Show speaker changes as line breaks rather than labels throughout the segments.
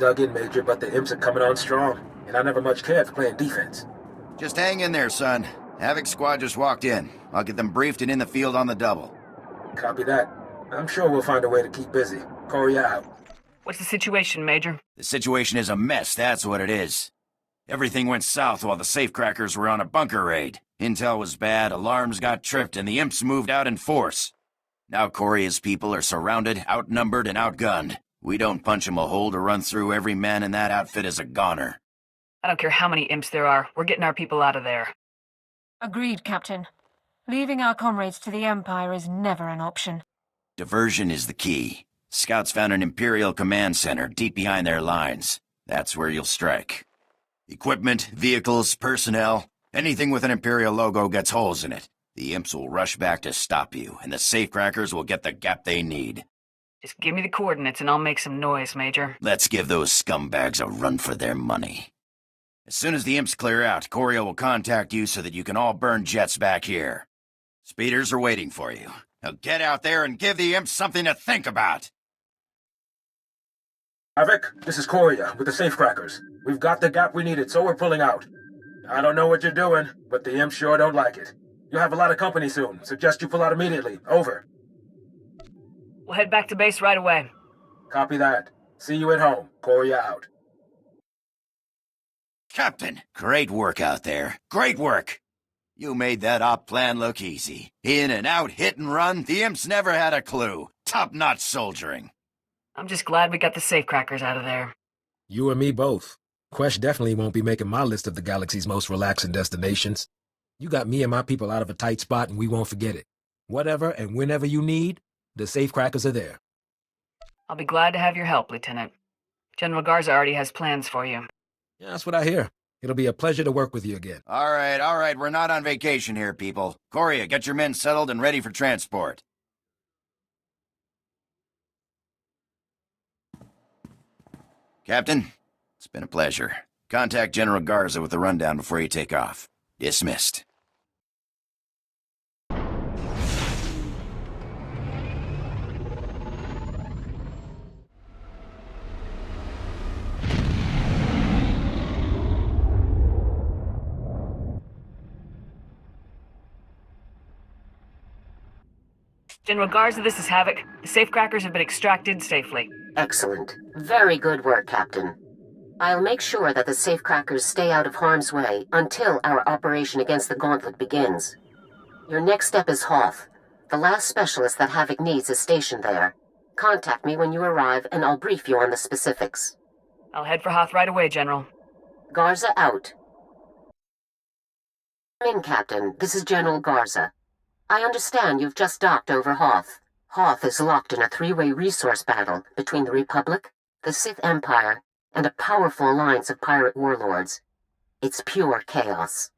dug in, Major, but the imps are coming on strong, and I never much cared for playing defense.
Just hang in there, son. Havoc Squad just walked in. I'll get them briefed and in the field on the double.
Copy that. I'm sure we'll find a way to keep busy. Korea out.
What's the situation, Major?
The situation is a mess, that's what it is. Everything went south while the safecrackers were on a bunker raid. Intel was bad, alarms got tripped, and the imps moved out in force. Now Korea's people are surrounded, outnumbered, and outgunned. We don't punch 'em a hole to run through. Every man in that outfit is a goner.
I don't care how many imps there are. We're getting our people out of there.
Agreed, Captain. Leaving our comrades to the Empire is never an option.
Diversion is the key. Scouts found an Imperial command center deep behind their lines. That's where you'll strike. Equipment, vehicles, personnel, anything with an Imperial logo gets holes in it. The imps will rush back to stop you, and the safecrackers will get the gap they need.
Just give me the coordinates and I'll make some noise, Major.
Let's give those scumbags a run for their money. As soon as the imps clear out, Coria will contact you so that you can all burn jets back here. Speeders are waiting for you. Now get out there and give the imps something to think about.
Havoc, this is Korea with the safecrackers. We've got the gap we needed, so we're pulling out. I don't know what you're doing, but the imps sure don't like it. You'll have a lot of company soon. Suggest you pull out immediately. Over.
We'll head back to base right away.
Copy that. See you at home. Korea out.
Captain, great work out there. Great work. You made that op plan look easy. In and out, hit and run, the imps never had a clue. Top-notch soldiering.
I'm just glad we got the safecrackers out of there.
You and me both. Quesh definitely won't be making my list of the galaxy's most relaxing destinations. You got me and my people out of a tight spot and we won't forget it. Whatever and whenever you need, the safecrackers are there.
I'll be glad to have your help, Lieutenant. General Garza already has plans for you.
Yeah, that's what I hear. It'll be a pleasure to work with you again.
All right, we're not on vacation here, people. Korea, get your men settled and ready for transport. Captain, it's been a pleasure. Contact General Garza with the rundown before you take off. Dismissed.
General Garza, this is Havoc. The safecrackers have been extracted safely.
Excellent. Very good work, Captain. I'll make sure that the safecrackers stay out of harm's way until our operation against the Gauntlet begins. Your next step is Hoth. The last specialist that Havoc needs is stationed there. Contact me when you arrive and I'll brief you on the specifics.
I'll head for Hoth right away, General.
Garza out. Come in, Captain. This is General Garza. I understand you've just docked over Hoth. Hoth is locked in a three-way resource battle between the Republic, the Sith Empire, and a powerful alliance of pirate warlords. It's pure chaos.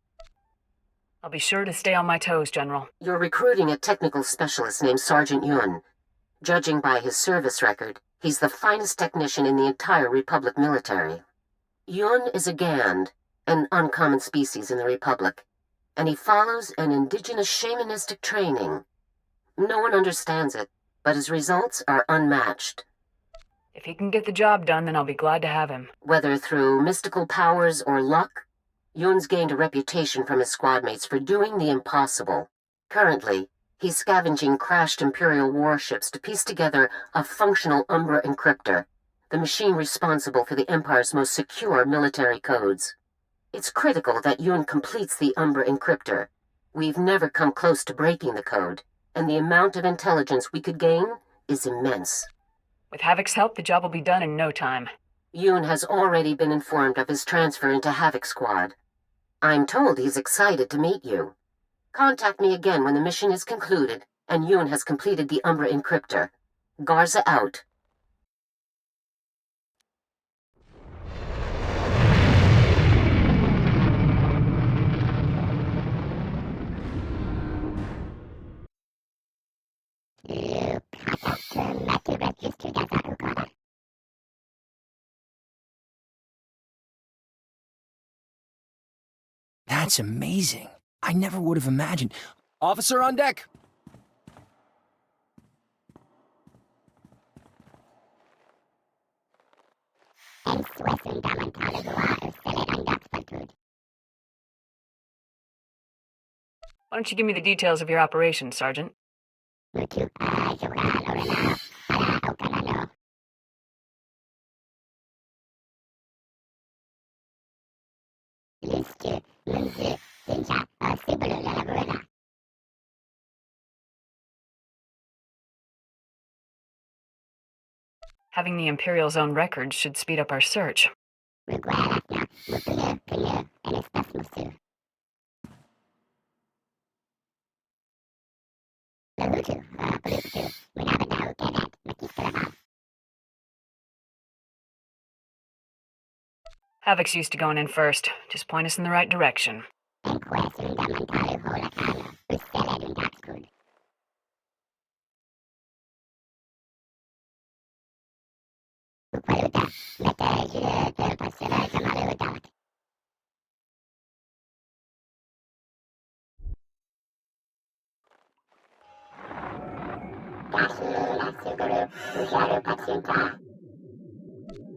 I'll be sure to stay on my toes, General.
You're recruiting a technical specialist named Sergeant Yun. Judging by his service record, he's the finest technician in the entire Republic military. Yun is a Gand, an uncommon species in the Republic, and he follows an indigenous shamanistic training. No one understands it, but his results are unmatched.
If he can get the job done, then I'll be glad to have him.
Whether through mystical powers or luck, Yun's gained a reputation from his squadmates for doing the impossible. Currently, he's scavenging crashed Imperial warships to piece together a functional Umbra encryptor, the machine responsible for the Empire's most secure military codes. It's critical that Yun completes the Umbra encryptor. We've never come close to breaking the code, and the amount of intelligence we could gain is immense.
With Havoc's help, the job will be done in no time.
Yun has already been informed of his transfer into Havoc Squad. I'm told he's excited to meet you. Contact me again when the mission is concluded and Yun has completed the Umbra encryptor. Garza out.
That's amazing. I never would have imagined. Officer on deck!
Why don't you give me the details of your operation, Sergeant? Having the Imperial Zone records should speed up our search. Havoc's used to going in first. Just point us in the right direction.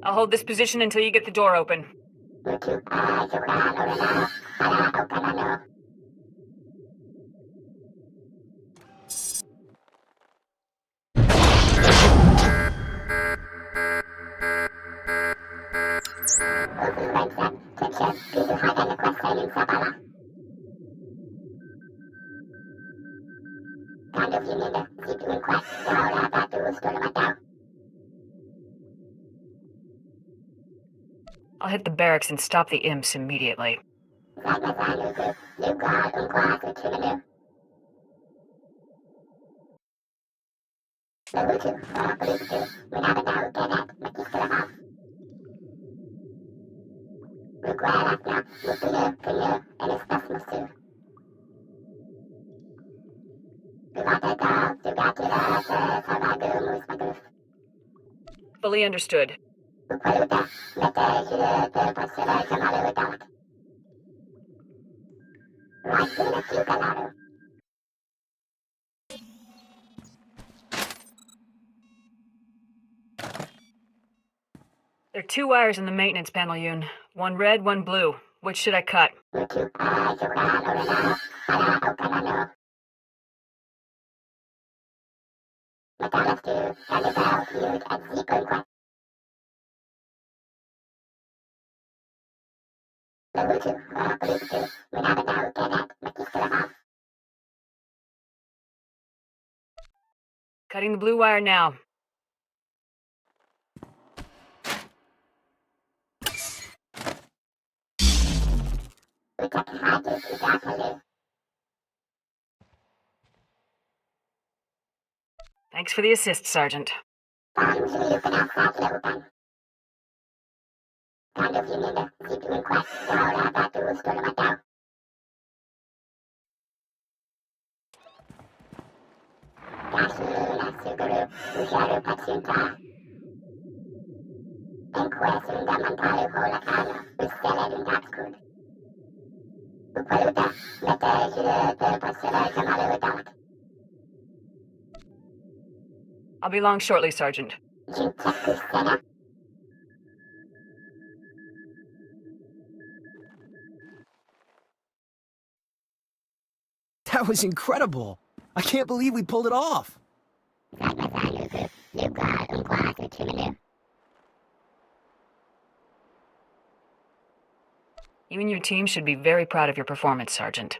I'll hold this position until you get the door open. I'll hit the barracks and stop the imps immediately. Fully understood. There are 2 wires in the maintenance panel, Yoon. One red, one blue. Which should I cut? Cutting the blue wire now. Thanks for the assist, Sergeant. I'll be along shortly, Sergeant.
That was incredible. I can't believe we pulled it off.
You and your team should be very proud of your performance, Sergeant.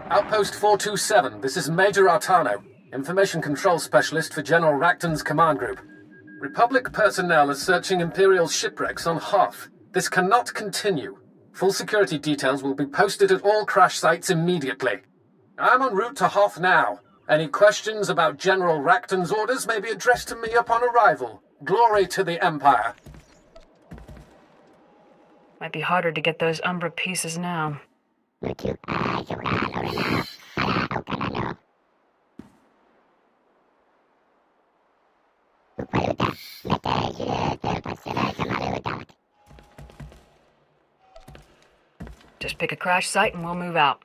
Outpost 427, this is Major Artano, Information Control Specialist for General Racton's command group. Republic personnel are searching Imperial shipwrecks on Hoth. This cannot continue. Full security details will be posted at all crash sites immediately. I'm en route to Hoth now. Any questions about General Racton's orders may be addressed to me upon arrival. Glory to the Empire.
Might be harder to get those Umbra pieces now. Just pick a crash site and we'll move out.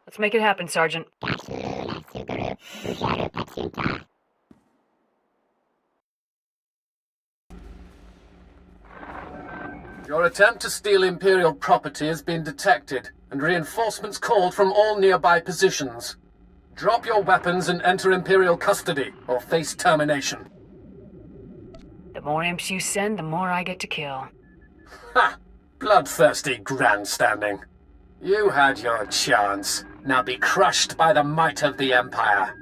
Let's make it happen, Sergeant.
Your attempt to steal Imperial property has been detected, and reinforcements called from all nearby positions. Drop your weapons and enter Imperial custody, or face termination.
The more imps you send, the more I get to kill.
Ha! Bloodthirsty grandstanding. You had your chance. Now be crushed by the might of the Empire.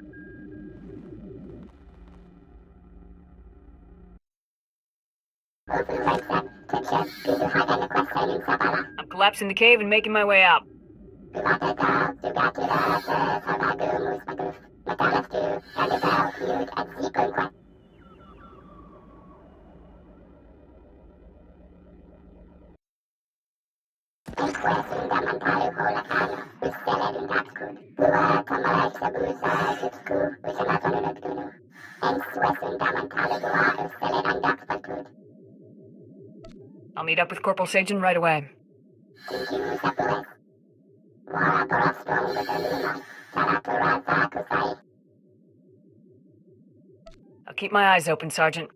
I'm collapsing the cave and making my way out. I'll meet up with Corporal Sagen right away. I'll keep my eyes open, Sergeant.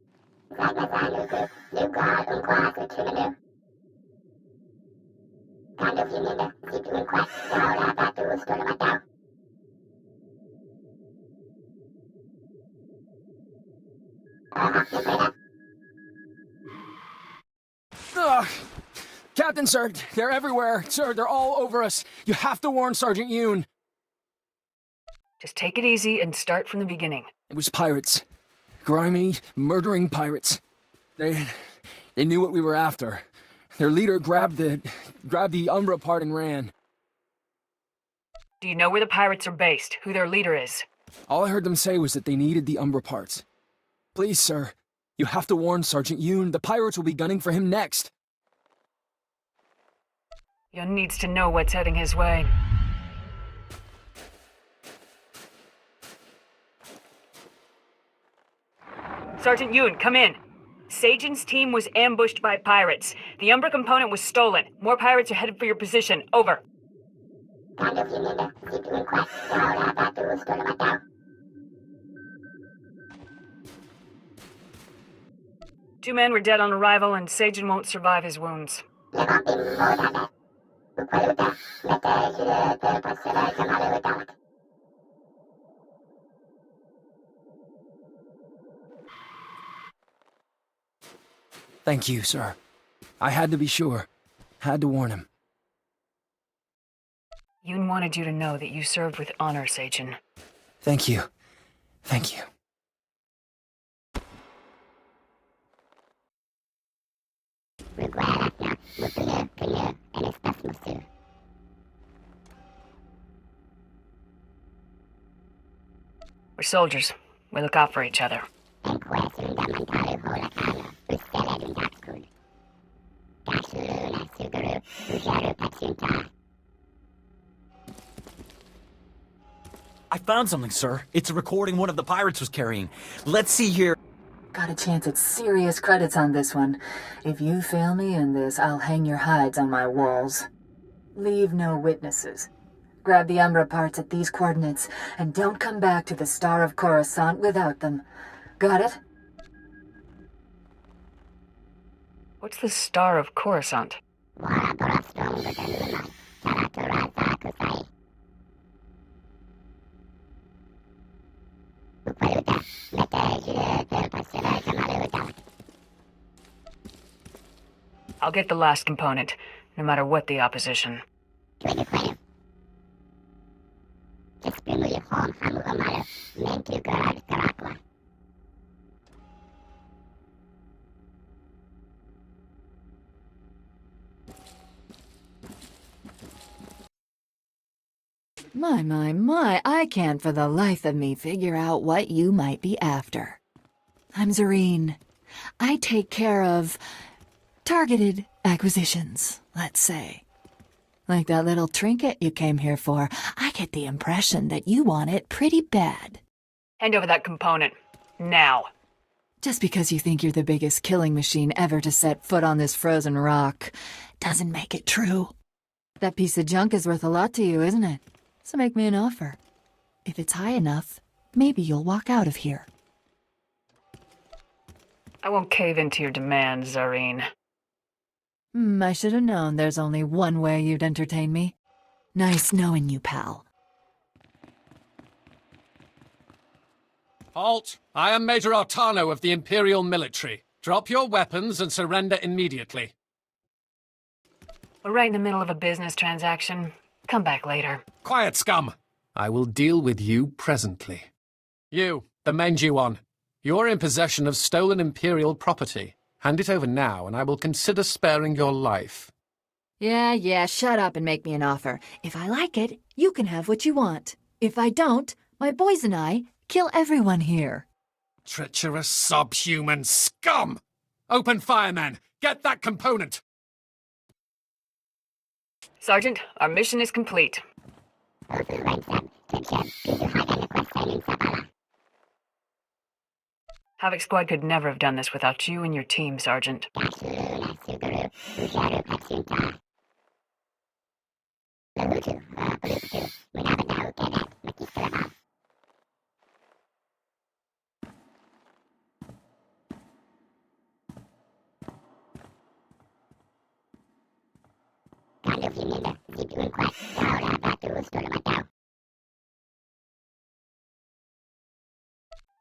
Ugh. Captain, sir, they're everywhere. Sir, they're all over us. You have to warn Sergeant Yoon.
Just take it easy and start from the beginning.
It was pirates. Grimy, murdering pirates. They knew what we were after. Their leader grabbed the Umbra part and ran.
Do you know where the pirates are based? Who their leader is?
All I heard them say was that they needed the Umbra parts. Please, sir, you have to warn Sergeant Yoon. The pirates will be gunning for him next.
Yoon needs to know what's heading his way. Sergeant Yoon, come in. Sajan's team was ambushed by pirates. The Umbra component was stolen. More pirates are headed for your position. Over. Two men were dead on arrival, and Sajan won't survive his wounds.
Thank you, sir. I had to be sure. Had to warn him.
Yoon wanted you to know that you served with honor, Sajan.
Thank you. Thank you.
We're soldiers. We look out for each other.
I found something, sir. It's a recording one of the pirates was carrying. Let's see here.
Got a chance at serious credits on this one. If you fail me in this, I'll hang your hides on my walls. Leave no witnesses. Grab the Umbra parts at these coordinates, and don't come back to the Star of Coruscant without them. Got it?
What's the Star of Coruscant? I'll get the last component, no matter what the opposition.
My, I can't for the life of me figure out what you might be after. I'm Zareen. I take care of targeted acquisitions, let's say. Like that little trinket you came here for. I get the impression that you want it pretty bad.
Hand over that component. Now.
Just because you think you're the biggest killing machine ever to set foot on this frozen rock doesn't make it true. That piece of junk is worth a lot to you, isn't it? So make me an offer. If it's high enough, maybe you'll walk out of here.
I won't cave into your demands, Zareen.
I should have known there's only one way you'd entertain me. Nice knowing you, pal.
Halt! I am Major Artano of the Imperial Military. Drop your weapons and surrender immediately.
We're right in the middle of a business transaction. Come back later.
Quiet, scum! I will deal with you presently. You, the Menjuon. You're in possession of stolen Imperial property. Hand it over now, and I will consider sparing your life.
Yeah, shut up and make me an offer. If I like it, you can have what you want. If I don't, my boys and I kill everyone here.
Treacherous subhuman scum! Open fire, men! Get that component!
Sergeant, our mission is complete. Havoc Squad could never have done this without you and your team, Sergeant.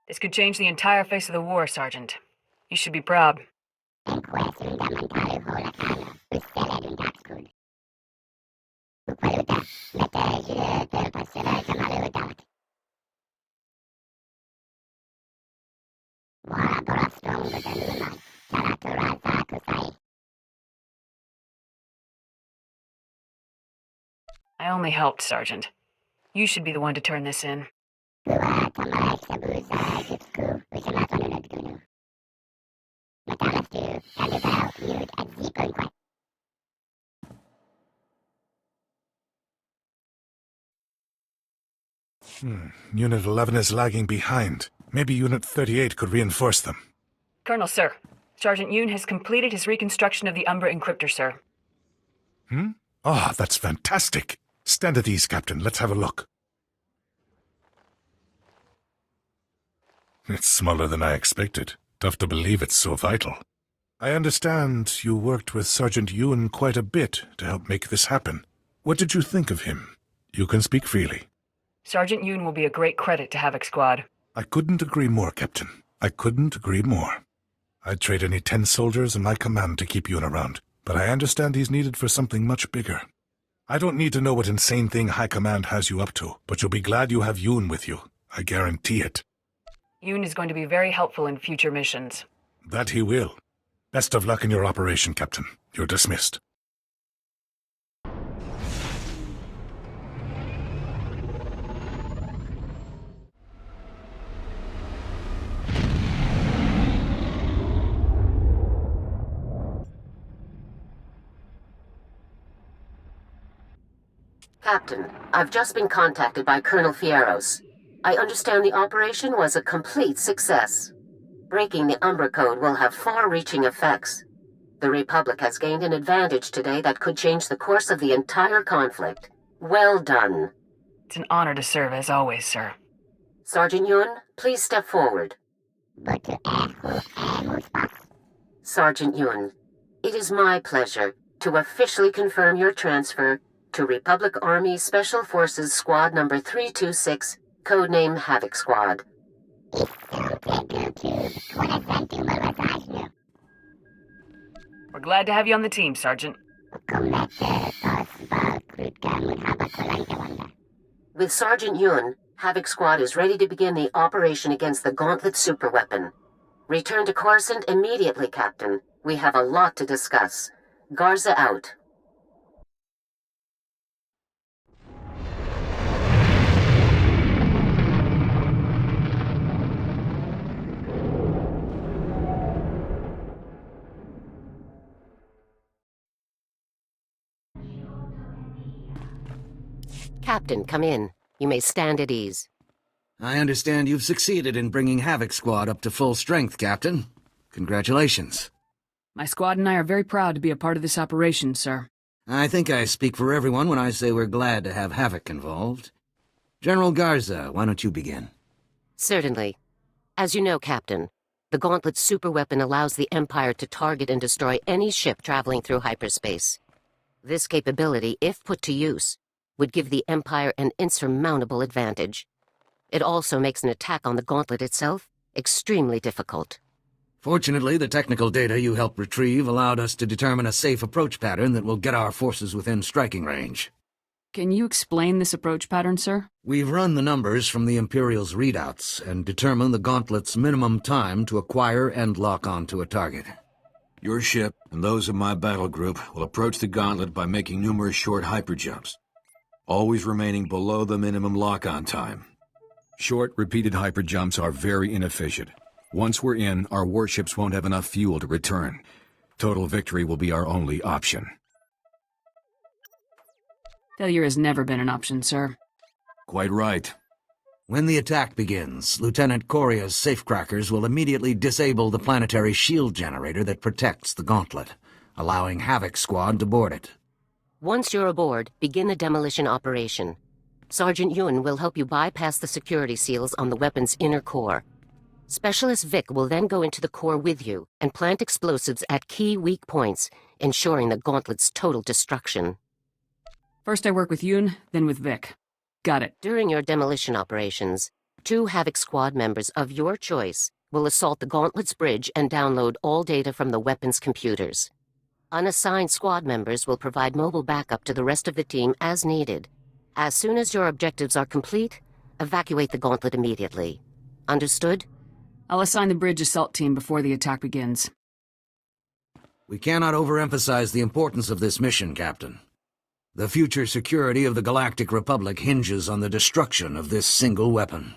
This could change the entire face of the war, Sergeant. You should be proud. I only helped, Sergeant. You should be the one to turn this in.
Unit 11 is lagging behind. Maybe Unit 38 could reinforce them.
Colonel, sir. Sergeant Yoon has completed his reconstruction of the Umbra encryptor, sir.
Oh, that's fantastic. Stand at ease, Captain. Let's have a look. It's smaller than I expected. Tough to believe it's so vital. I understand you worked with Sergeant Yoon quite a bit to help make this happen. What did you think of him? You can speak freely.
Sergeant Yoon will be a great credit to Havoc Squad.
I couldn't agree more, Captain. I couldn't agree more. I'd trade any 10 soldiers in my command to keep Yoon around, but I understand he's needed for something much bigger. I don't need to know what insane thing High Command has you up to, but you'll be glad you have Yoon with you. I guarantee it.
Yoon is going to be very helpful in future missions.
That he will. Best of luck in your operation, Captain. You're dismissed.
Captain, I've just been contacted by Colonel Fierros. I understand the operation was a complete success. Breaking the Umbra Code will have far-reaching effects. The Republic has gained an advantage today that could change the course of the entire conflict. Well done.
It's an honor to serve, as always, sir.
Sergeant Yoon, please step forward. Sergeant Yoon, it is my pleasure to officially confirm your transfer to Republic Army Special Forces Squad Number 326, codename Havoc Squad.
We're glad to have you on the team, Sergeant.
With Sergeant Yoon, Havoc Squad is ready to begin the operation against the Gauntlet superweapon. Return to Coruscant immediately, Captain. We have a lot to discuss. Garza out. Captain, come in. You may stand at ease.
I understand you've succeeded in bringing Havoc Squad up to full strength, Captain. Congratulations.
My squad and I are very proud to be a part of this operation, sir.
I think I speak for everyone when I say we're glad to have Havoc involved. General Garza, why don't you begin?
Certainly. As you know, Captain, the Gauntlet superweapon allows the Empire to target and destroy any ship traveling through hyperspace. This capability, if put to use, would give the Empire an insurmountable advantage. It also makes an attack on the Gauntlet itself extremely difficult.
Fortunately, the technical data you helped retrieve allowed us to determine a safe approach pattern that will get our forces within striking range.
Can you explain this approach pattern, sir?
We've run the numbers from the Imperial's readouts and determined the Gauntlet's minimum time to acquire and lock onto a target.
Your ship and those of my battle group will approach the Gauntlet by making numerous short hyperjumps, always remaining below the minimum lock-on time.
Short, repeated hyperjumps are very inefficient. Once we're in, our warships won't have enough fuel to return. Total victory will be our only option.
Failure has never been an option, sir.
Quite right.
When the attack begins, Lieutenant Coria's safecrackers will immediately disable the planetary shield generator that protects the Gauntlet, allowing Havoc Squad to board it.
Once you're aboard, begin the demolition operation. Sergeant Yun will help you bypass the security seals on the weapon's inner core. Specialist Vic will then go into the core with you and plant explosives at key weak points, ensuring the Gauntlet's total destruction.
First I work with Yun, then with Vic. Got it.
During your demolition operations, 2 Havoc Squad members of your choice will assault the Gauntlet's bridge and download all data from the weapon's computers. Unassigned squad members will provide mobile backup to the rest of the team as needed. As soon as your objectives are complete, evacuate the Gauntlet immediately. Understood?
I'll assign the bridge assault team before the attack begins.
We cannot overemphasize the importance of this mission, Captain. The future security of the Galactic Republic hinges on the destruction of this single weapon.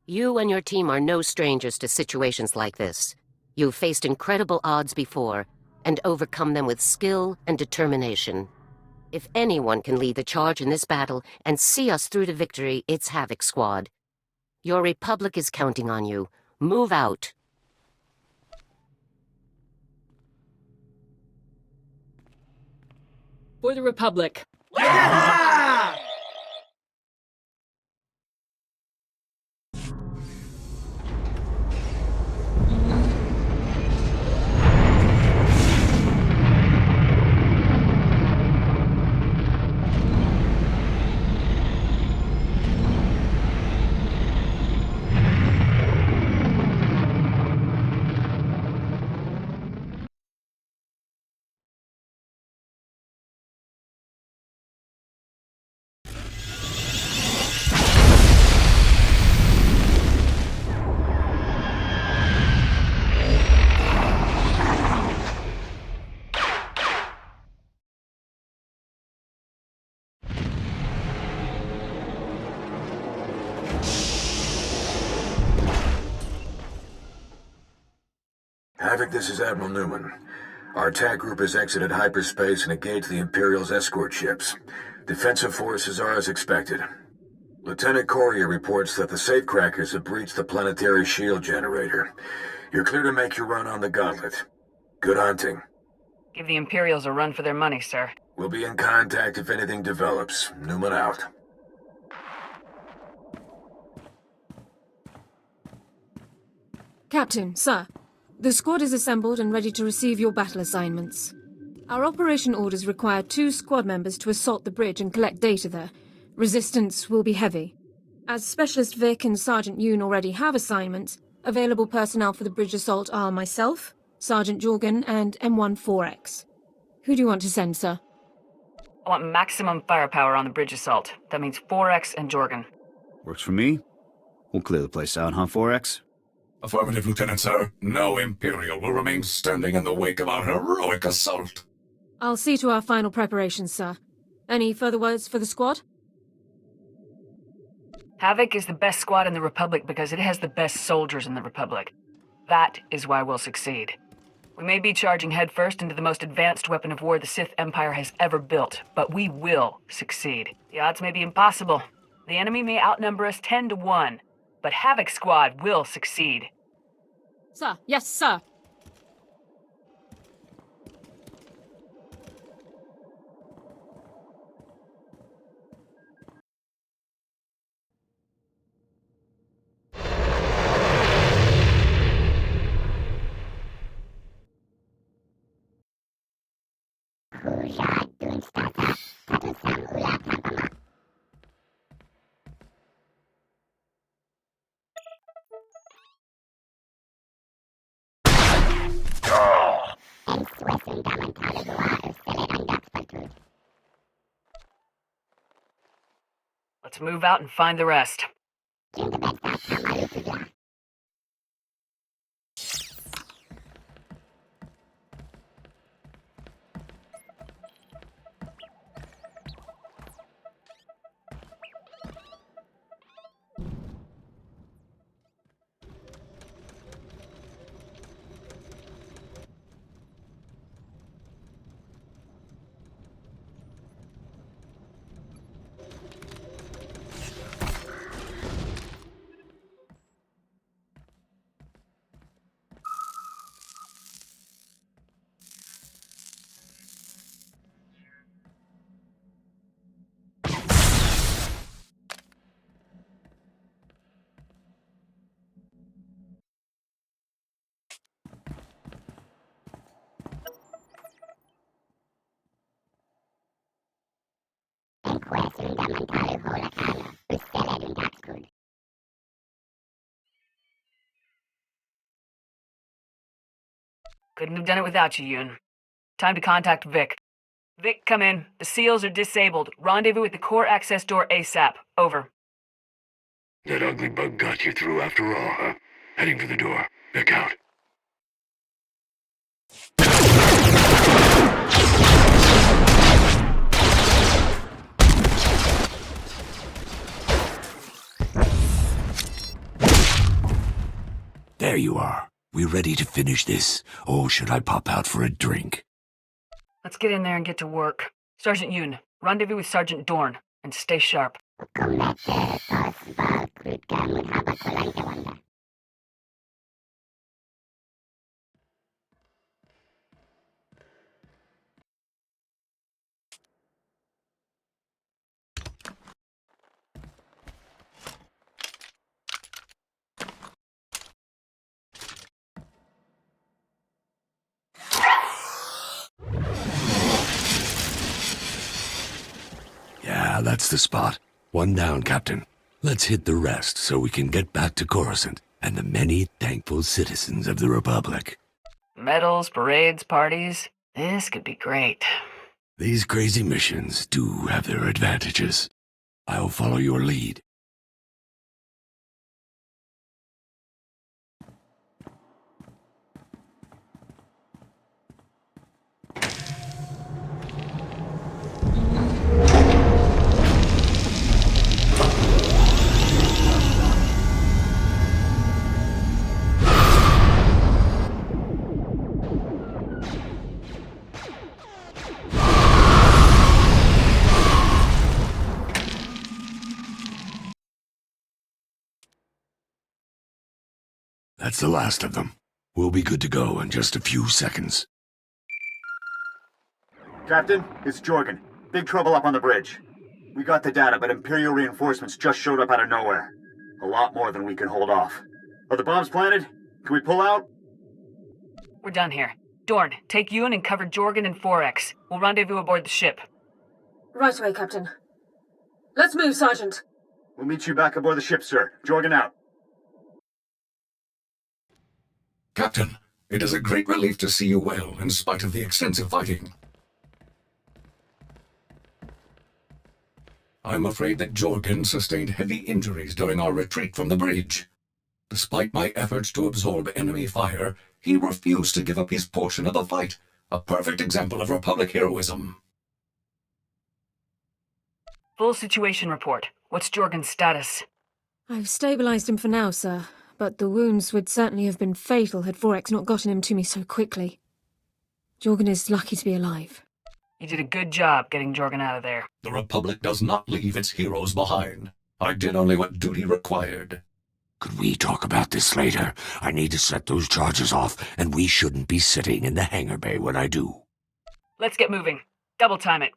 You and your team are no strangers to situations like this. You've faced incredible odds before, and overcome them with skill and determination. If anyone can lead the charge in this battle and see us through to victory, it's Havoc Squad. Your Republic is counting on you. Move out.
For the Republic.
Havoc, this is Admiral Newman. Our attack group has exited hyperspace and engaged the Imperial's escort ships. Defensive forces are as expected. Lieutenant Coria reports that the safecrackers have breached the planetary shield generator. You're clear to make your run on the Gauntlet. Good hunting.
Give the Imperials a run for their money, sir.
We'll be in contact if anything develops. Newman out.
Captain, sir. The squad is assembled and ready to receive your battle assignments. Our operation orders require 2 squad members to assault the bridge and collect data there. Resistance will be heavy. As Specialist Vic and Sergeant Yoon already have assignments, available personnel for the bridge assault are myself, Sergeant Jorgen, and M14X. Who do you want to send, sir?
I want maximum firepower on the bridge assault. That means 4X and Jorgen.
Works for me. We'll clear the place out, huh, 4X?
Affirmative, Lieutenant, sir. No Imperial will remain standing in the wake of our heroic assault.
I'll see to our final preparations, sir. Any further words for the squad?
Havoc is the best squad in the Republic because it has the best soldiers in the Republic. That is why we'll succeed. We may be charging headfirst into the most advanced weapon of war the Sith Empire has ever built, but we will succeed. The odds may be impossible. The enemy may outnumber us 10 to 1, but Havoc Squad will succeed.
Sir, yes, sir.
Let's move out and find the rest. Couldn't have done it without you, Yoon. Time to contact Vic. Vic, come in. The seals are disabled. Rendezvous at the core access door ASAP. Over.
That ugly bug got you through after all, huh? Heading for the door. Vic out.
There you are. We ready to finish this, or should I pop out for a drink?
Let's get in there and get to work. Sergeant Yoon, rendezvous with Sergeant Dorn, and stay sharp.
Yeah, that's the spot. One down, Captain. Let's hit the rest so we can get back to Coruscant and the many thankful citizens of the Republic.
Medals, parades, parties. This could be great.
These crazy missions do have their advantages. I'll follow your lead. That's the last of them. We'll be good to go in just a few seconds.
Captain, it's Jorgen. Big trouble up on the bridge. We got the data, but Imperial reinforcements just showed up out of nowhere. A lot more than we can hold off. Are the bombs planted? Can we pull out?
We're done here. Dorn, take Yoon and cover Jorgen and 4X. We'll rendezvous aboard the ship.
Right away, Captain. Let's move, Sergeant.
We'll meet you back aboard the ship, sir. Jorgen out.
Captain, it is a great relief to see you well, in spite of the extensive fighting. I'm afraid that Jorgen sustained heavy injuries during our retreat from the bridge. Despite my efforts to absorb enemy fire, he refused to give up his portion of the fight. A perfect example of Republic heroism.
Full situation report. What's Jorgen's status?
I've stabilized him for now, sir. But the wounds would certainly have been fatal had 4X not gotten him to me so quickly. Jorgen is lucky to be alive.
You did a good job getting Jorgen out of there.
The Republic does not leave its heroes behind. I did only what duty required.
Could we talk about this later? I need to set those charges off, and we shouldn't be sitting in the hangar bay when I do.
Let's get moving. Double time it.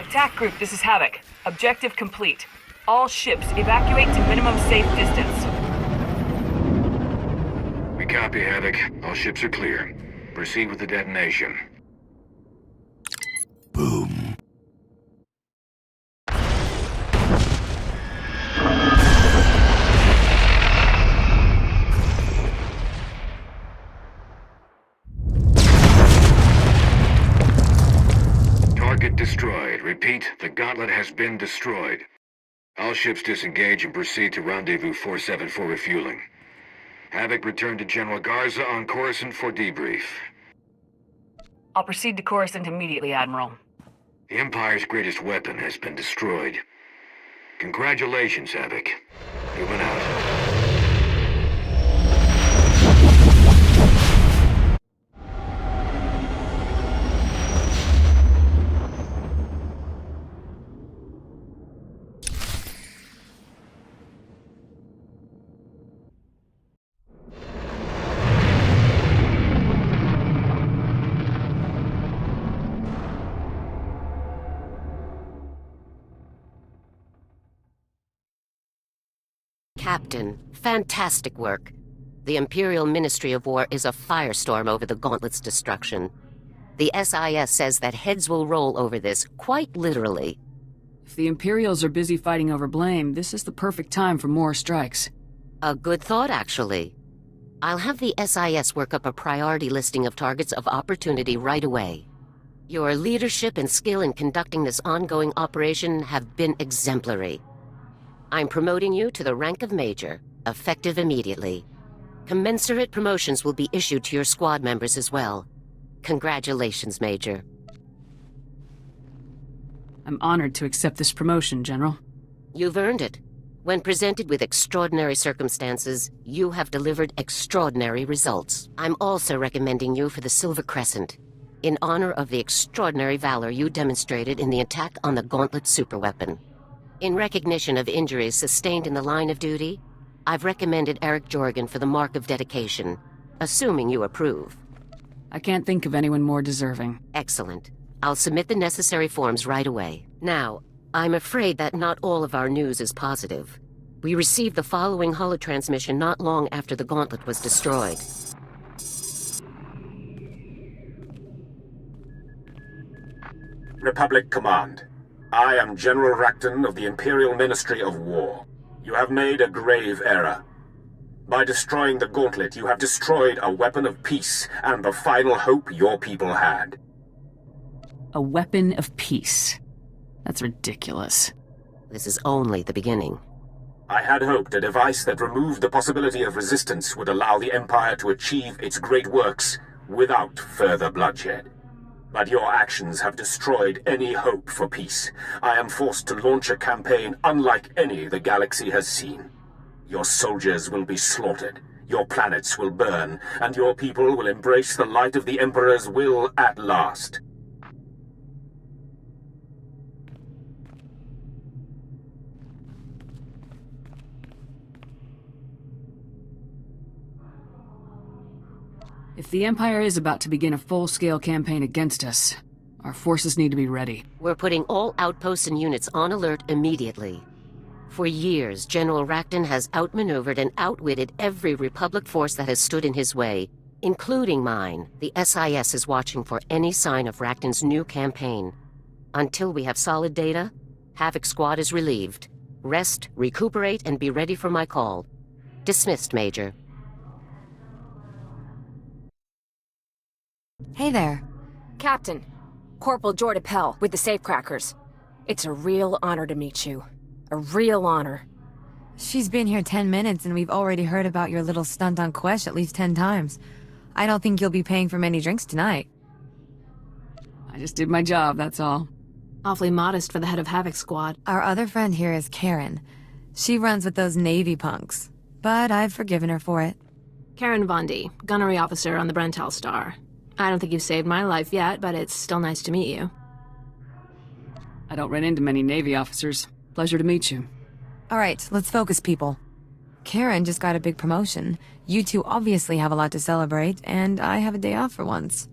Attack group, this is Havoc. Objective complete. All ships evacuate to minimum safe distance.
We copy, Havoc. All ships are clear. Proceed with the detonation.
Boom.
Target destroyed. Repeat, the Gauntlet has been destroyed. All ships disengage and proceed to Rendezvous 47 for refueling. Havoc, return to General Garza on Coruscant for debrief.
I'll proceed to Coruscant immediately, Admiral.
The Empire's greatest weapon has been destroyed. Congratulations, Havoc. Moving out.
Captain, fantastic work. The Imperial Ministry of War is a firestorm over the Gauntlet's destruction. The SIS says that heads will roll over this, quite literally.
If the Imperials are busy fighting over blame, this is the perfect time for more strikes.
A good thought, actually. I'll have the SIS work up a priority listing of targets of opportunity right away. Your leadership and skill in conducting this ongoing operation have been exemplary. I'm promoting you to the rank of Major, effective immediately. Commensurate promotions will be issued to your squad members as well. Congratulations, Major.
I'm honored to accept this promotion, General.
You've earned it. When presented with extraordinary circumstances, you have delivered extraordinary results. I'm also recommending you for the Silver Crescent, in honor of the extraordinary valor you demonstrated in the attack on the Gauntlet superweapon. In recognition of injuries sustained in the line of duty, I've recommended Eric Jorgen for the Mark of Dedication, assuming you approve.
I can't think of anyone more deserving.
Excellent. I'll submit the necessary forms right away. Now, I'm afraid that not all of our news is positive. We received the following holotransmission not long after the Gauntlet was destroyed.
Republic Command. I am General Rakton of the Imperial Ministry of War. You have made a grave error. By destroying the Gauntlet, you have destroyed a weapon of peace and the final hope your people had.
A weapon of peace. That's ridiculous.
This is only the beginning.
I had hoped a device that removed the possibility of resistance would allow the Empire to achieve its great works without further bloodshed. But your actions have destroyed any hope for peace. I am forced to launch a campaign unlike any the galaxy has seen. Your soldiers will be slaughtered, your planets will burn, and your people will embrace the light of the Emperor's will at last.
If the Empire is about to begin a full-scale campaign against us, our forces need to be ready.
We're putting all outposts and units on alert immediately. For years, General Rakton has outmaneuvered and outwitted every Republic force that has stood in his way, including mine. The SIS is watching for any sign of Rakton's new campaign. Until we have solid data, Havoc Squad is relieved. Rest, recuperate, and be ready for my call. Dismissed, Major.
Hey there. Captain, Corporal Jorda Pell, with the Safecrackers. It's a real honor to meet you. A real honor.
She's been here 10 minutes and we've already heard about your little stunt on Quesh at least 10 times. I don't think you'll be paying for many drinks tonight.
I just did my job, that's all.
Awfully modest for the head of Havoc Squad.
Our other friend here is Karen. She runs with those Navy punks, but I've forgiven her for it.
Karen Bondi, gunnery officer on the Brental Star. I don't think you've saved my life yet, but it's still nice to meet you.
I don't run into many Navy officers. Pleasure to meet you.
All right, let's focus, people. Karen just got a big promotion. You two obviously have a lot to celebrate, and I have a day off for once.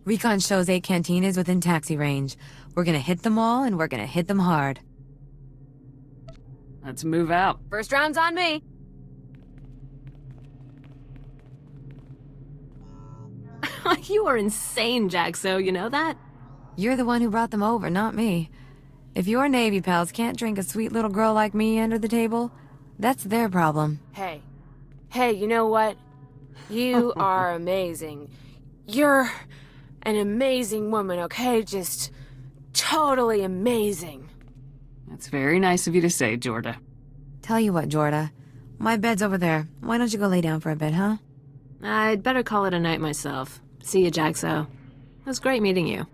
Recon shows 8 cantinas within taxi range. We're gonna hit them all, and we're gonna hit them hard.
Let's move out.
First round's on me.
You are insane, Jaxo, you know that?
You're the one who brought them over, not me. If your Navy pals can't drink a sweet little girl like me under the table, that's their problem.
Hey, you know what? You are amazing. You're an amazing woman, okay? Just totally amazing.
That's very nice of you to say, Jorda.
Tell you what, Jorda. My bed's over there. Why don't you go lay down for a bit, huh?
I'd better call it a night myself. See you, Jaxo. It was great meeting you.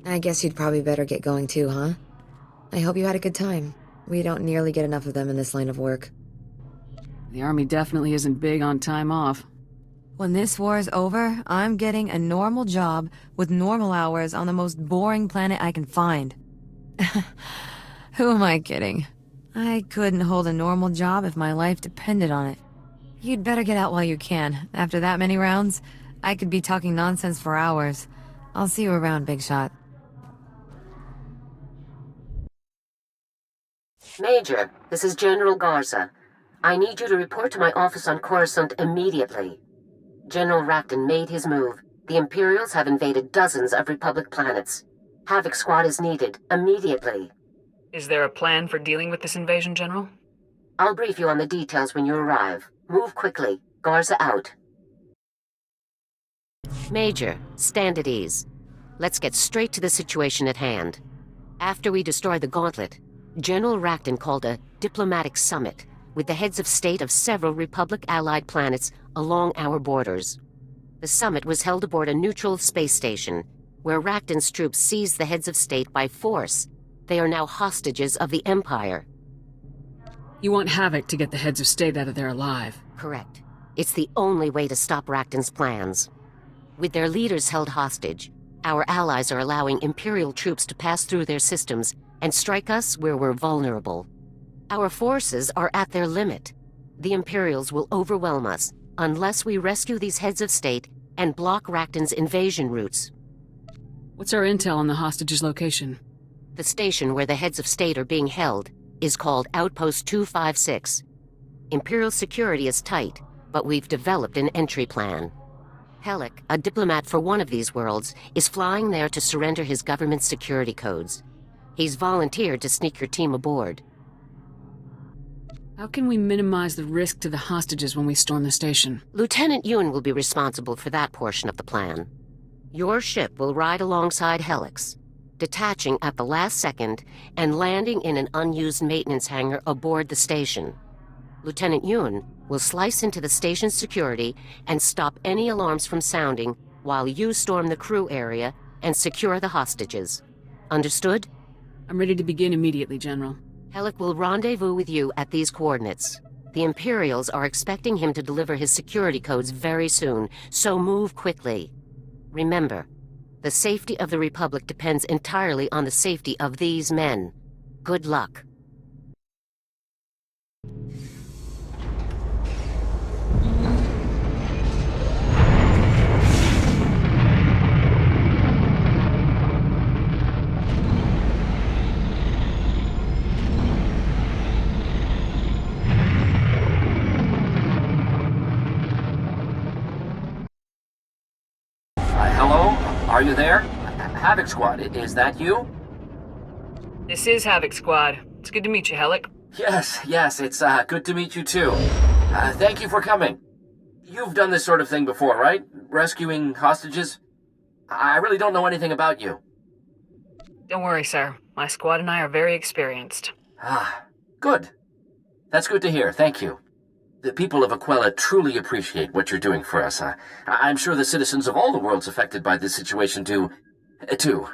I guess you'd probably better get going too, huh? I hope you had a good time. We don't nearly get enough of them in this line of work.
The Army definitely isn't big on time off.
When this war is over, I'm getting a normal job with normal hours on the most boring planet I can find. Who am I kidding? I couldn't hold a normal job if my life depended on it. You'd better get out while you can. After that many rounds, I could be talking nonsense for hours. I'll see you around, Big Shot.
Major, this is General Garza. I need you to report to my office on Coruscant immediately. General Racton made his move. The Imperials have invaded dozens of Republic planets. Havoc Squad is needed, immediately.
Is there a plan for dealing with this invasion, General?
I'll brief you on the details when you arrive. Move quickly. Garza out. Major, stand at ease. Let's get straight to the situation at hand. After we destroyed the Gauntlet, General Racton called a diplomatic summit with the heads of state of several Republic-allied planets along our borders. The summit was held aboard a neutral space station, where Racton's troops seized the heads of state by force. They are now hostages of the Empire.
You want Havoc to get the heads of state out of there alive.
Correct. It's the only way to stop Racton's plans. With their leaders held hostage, our allies are allowing Imperial troops to pass through their systems and strike us where we're vulnerable. Our forces are at their limit. The Imperials will overwhelm us unless we rescue these heads of state and block Racton's invasion routes.
What's our intel on the hostages' location?
The station where the heads of state are being held is called Outpost 256. Imperial security is tight, but we've developed an entry plan. Helic, a diplomat for one of these worlds, is flying there to surrender his government security codes. He's volunteered to sneak your team aboard.
How can we minimize the risk to the hostages when we storm the station?
Lieutenant Yun will be responsible for that portion of the plan. Your ship will ride alongside Helic's, detaching at the last second and landing in an unused maintenance hangar aboard the station. Lieutenant Yun will slice into the station's security and stop any alarms from sounding while you storm the crew area and secure the hostages. Understood?
I'm ready to begin immediately, General.
Helic will rendezvous with you at these coordinates. The Imperials are expecting him to deliver his security codes very soon, so move quickly. Remember, the safety of the Republic depends entirely on the safety of these men. Good luck.
Hello? Are you there? Havoc Squad, is that you?
This is Havoc Squad. It's good to meet you, Helic.
Yes, it's good to meet you too. Thank you for coming. You've done this sort of thing before, right? Rescuing hostages? I really don't know anything about you.
Don't worry, sir. My squad and I are very experienced.
Ah, good. That's good to hear, thank you. The people of Aquila truly appreciate what you're doing for us. I'm sure the citizens of all the worlds affected by this situation do, too.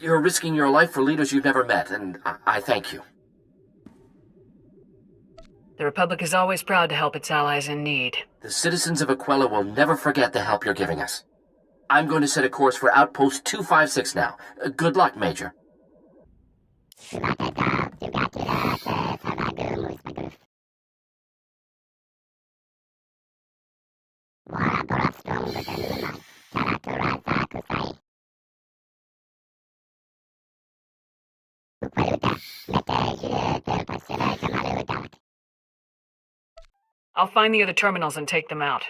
You're risking your life for leaders you've never met, and I thank you.
The Republic is always proud to help its allies in need.
The citizens of Aquila will never forget the help you're giving us. I'm going to set a course for Outpost 256 now. Good luck, Major.
I'll find the other terminals and take them out.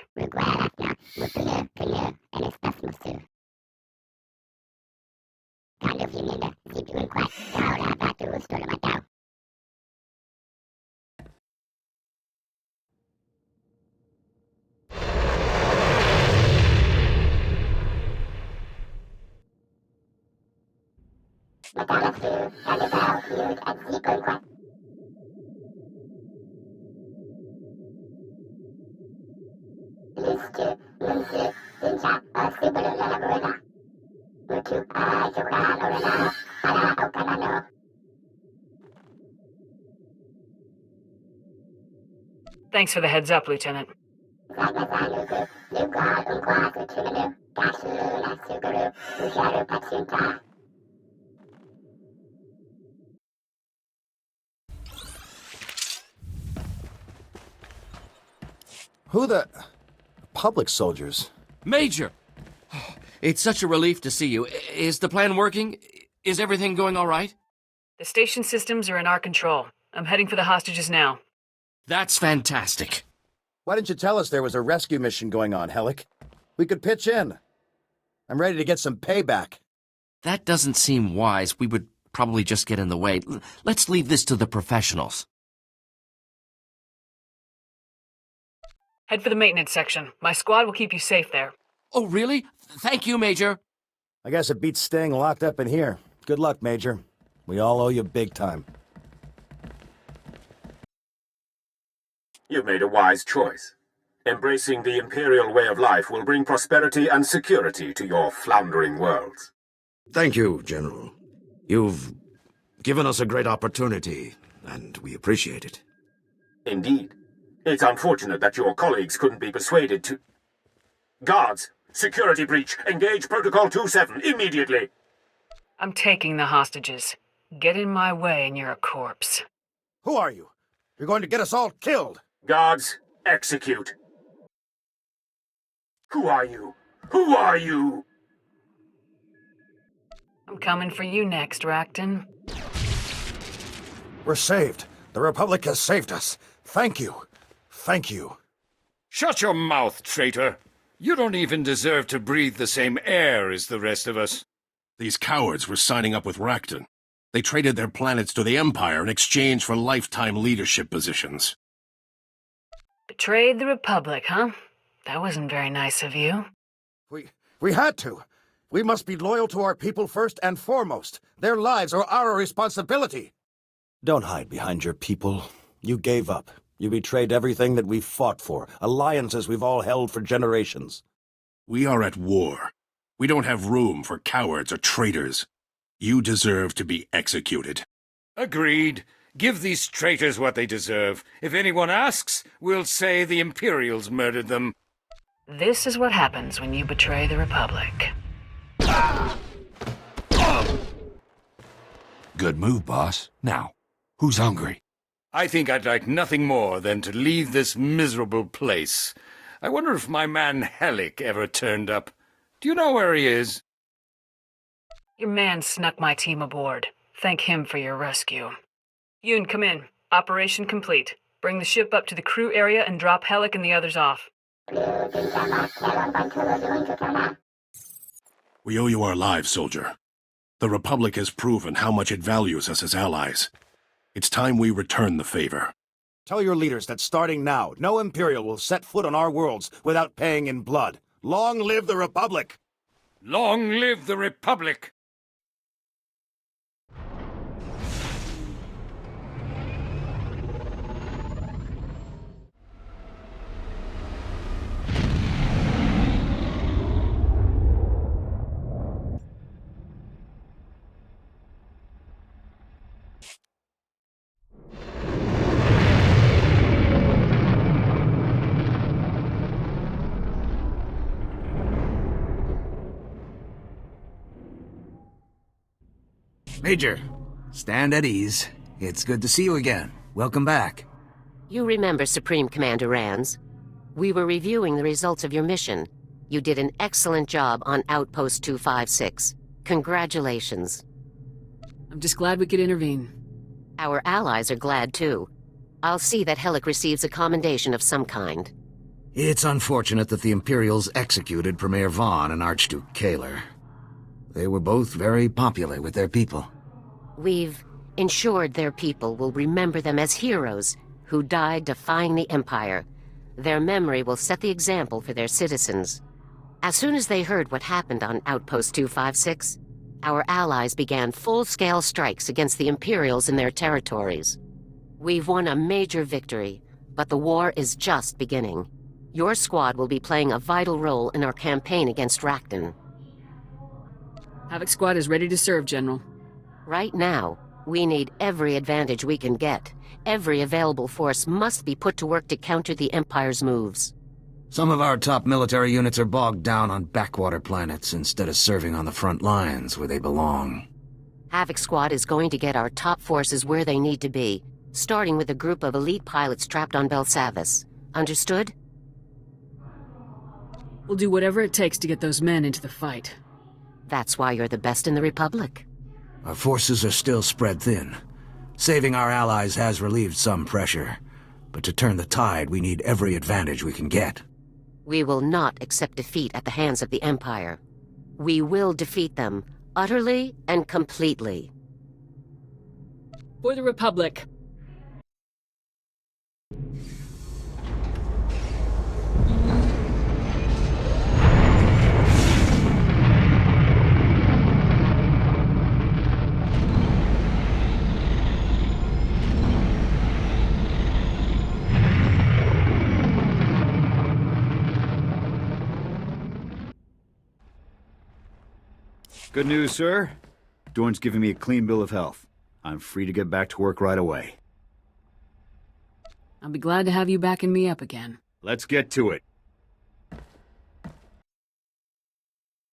Thanks for the heads up, Lieutenant.
Who the... Public soldiers?
Major! It's such a relief to see you. Is the plan working? Is everything going all right?
The station systems are in our control. I'm heading for the hostages now.
That's fantastic.
Why didn't you tell us there was a rescue mission going on, Hellick? We could pitch in. I'm ready to get some payback.
That doesn't seem wise. We would probably just get in the way. Let's leave this to the professionals.
Head for the maintenance section. My squad will keep you safe there.
Oh, really? Thank you, Major.
I guess it beats staying locked up in here. Good luck, Major. We all owe you big time.
You've made a wise choice. Embracing the Imperial way of life will bring prosperity and security to your floundering worlds.
Thank you, General. You've given us a great opportunity, and we appreciate it.
Indeed. It's unfortunate that your colleagues couldn't be persuaded to... Guards! Security breach! Engage Protocol 27 immediately!
I'm taking the hostages. Get in my way and you're a corpse.
Who are you? You're going to get us all killed!
Guards, execute! Who are you? Who are you?
I'm coming for you next, Racton.
We're saved. The Republic has saved us. Thank you. Thank you.
Shut your mouth, traitor. You don't even deserve to breathe the same air as the rest of us.
These cowards were signing up with Racton. They traded their planets to the Empire in exchange for lifetime leadership positions.
Betrayed the Republic, huh? That wasn't very nice of you.
We had to. We must be loyal to our people first and foremost. Their lives are our responsibility. Don't hide behind your people. You gave up. You betrayed everything that we've fought for, alliances we've all held for generations.
We are at war. We don't have room for cowards or traitors. You deserve to be executed.
Agreed. Give these traitors what they deserve. If anyone asks, we'll say the Imperials murdered them.
This is what happens when you betray the Republic.
Good move, boss. Now, who's hungry?
I think I'd like nothing more than to leave this miserable place. I wonder if my man Hellick ever turned up. Do you know where he is?
Your man snuck my team aboard. Thank him for your rescue. Yoon, come in. Operation complete. Bring the ship up to the crew area and drop Hellick and the others off.
We owe you our lives, soldier. The Republic has proven how much it values us as allies. It's time we return the favor.
Tell your leaders that starting now, no Imperial will set foot on our worlds without paying in blood. Long live the Republic!
Long live the Republic!
Major, stand at ease. It's good to see you again. Welcome back.
You remember Supreme Commander Rands? We were reviewing the results of your mission. You did an excellent job on Outpost 256. Congratulations.
I'm just glad we could intervene.
Our allies are glad too. I'll see that Helic receives a commendation of some kind.
It's unfortunate that the Imperials executed Premier Vaughn and Archduke Kaler. They were both very popular with their people.
We've ensured their people will remember them as heroes who died defying the Empire. Their memory will set the example for their citizens. As soon as they heard what happened on Outpost 256, our allies began full-scale strikes against the Imperials in their territories. We've won a major victory, but the war is just beginning. Your squad will be playing a vital role in our campaign against Racton.
Havoc Squad is ready to serve, General.
Right now, we need every advantage we can get. Every available force must be put to work to counter the Empire's moves.
Some of our top military units are bogged down on backwater planets instead of serving on the front lines where they belong.
Havoc Squad is going to get our top forces where they need to be, starting with a group of elite pilots trapped on Belsavis. Understood?
We'll do whatever it takes to get those men into the fight.
That's why you're the best in the Republic.
Our forces are still spread thin. Saving our allies has relieved some pressure, but to turn the tide, we need every advantage we can get.
We will not accept defeat at the hands of the Empire. We will defeat them, utterly and completely.
For the Republic.
Good news, sir. Dorn's giving me a clean bill of health. I'm free to get back to work right away.
I'll be glad to have you backing me up again.
Let's get to it.